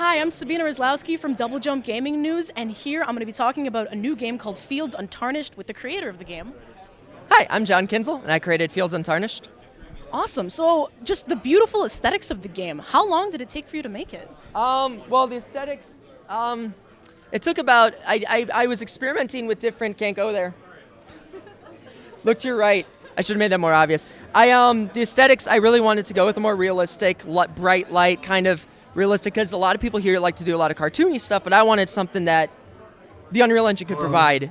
Hi, I'm Sabina Raslawski from Double Jump Gaming News, and here I'm going to be talking about a new game called Fields Untarnished with the creator of the game. Hi, I'm Kinzel, and I created Fields Untarnished. Awesome. So, just the beautiful aesthetics of the game. How long did it take for you to make it? Well, the aesthetics, it took about, I was experimenting with different, can't go there. Look to your right. I should have made that more obvious. The aesthetics, I really wanted to go with a more realistic, bright light, kind of realistic, because a lot of people here like to do a lot of cartoony stuff, but I wanted something that the Unreal Engine could provide.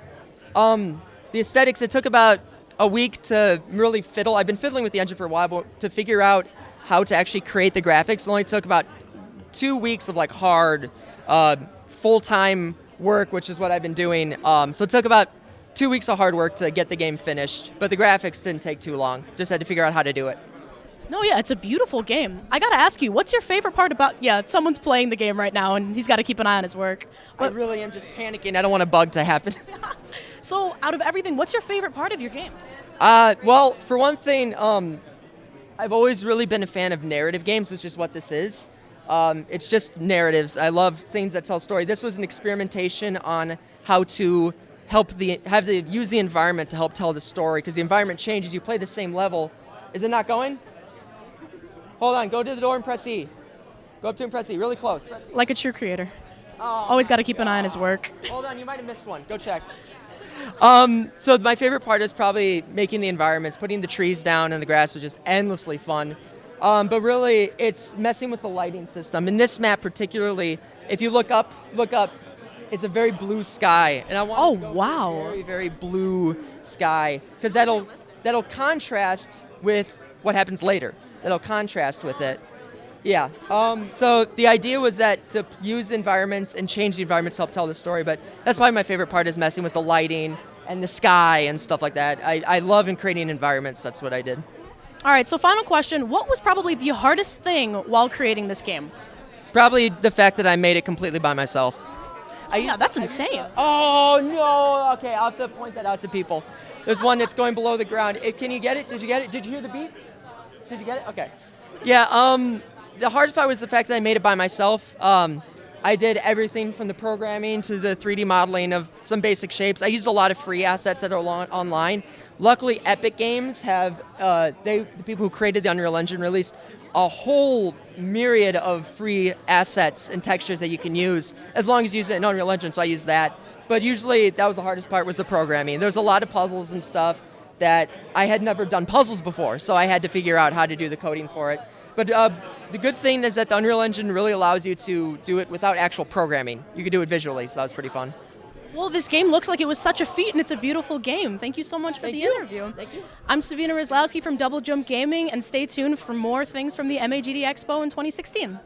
The aesthetics, it took about a week to really fiddle. I've been fiddling with the engine for a while, but to figure out how to actually create the graphics, it only took about 2 weeks of like hard, full-time work, which is what I've been doing. So it took about 2 weeks of hard work to get the game finished, but the graphics didn't take too long. Just had to figure out how to do it. No, yeah, it's a beautiful game. I got to ask you, what's your favorite part about, someone's playing the game right now, and he's got to keep an eye on his work. I really am just panicking. I don't want a bug to happen. So, out of everything, what's your favorite part of your game? Well, for one thing, I've always really been a fan of narrative games, which is what this is. It's just narratives. I love things that tell story. This was an experimentation on how to use the environment to help tell the story, because the environment changes. You play the same level. Is it not going? Hold on. Go to the door and press E. Go up to and press E. Really close. Press E. Like a true creator. Oh, always got to keep an eye on his work. Hold on. You might have missed one. Go check. So my favorite part is probably making the environments, putting the trees down and the grass was just endlessly fun. But really, it's messing with the lighting system. In this map particularly, if you look up, it's a very blue sky. And I want to go wow. a very, very blue sky, because that'll contrast with what happens later. That'll contrast with it. Yeah. So the idea was that to use the environments and change the environments to help tell the story, but that's probably my favorite part, is messing with the lighting and the sky and stuff like that. I love in creating environments. That's what I did. All right, so final question. What was probably the hardest thing while creating this game? Probably the fact that I made it completely by myself. That's insane. Oh, no. Okay, I'll have to point that out to people. There's one that's going below the ground. Can you get it? Did you get it? Did you hear the beat? Did you get it? Okay. Yeah, the hardest part was the fact that I made it by myself. I did everything from the programming to the 3D modeling of some basic shapes. I used a lot of free assets that are online. Luckily, Epic Games have, the people who created the Unreal Engine released a whole myriad of free assets and textures that you can use, as long as you use it in Unreal Engine, so I used that. But usually, that was the hardest part, was the programming. There's a lot of puzzles and stuff that I had never done puzzles before, so I had to figure out how to do the coding for it. But the good thing is that the Unreal Engine really allows you to do it without actual programming. You can do it visually, so that was pretty fun. Well, this game looks like it was such a feat, and it's a beautiful game. Thank you so much for the interview. Thank you. I'm Sabina Raslawski from Double Jump Gaming, and stay tuned for more things from the MAGD Expo in 2016.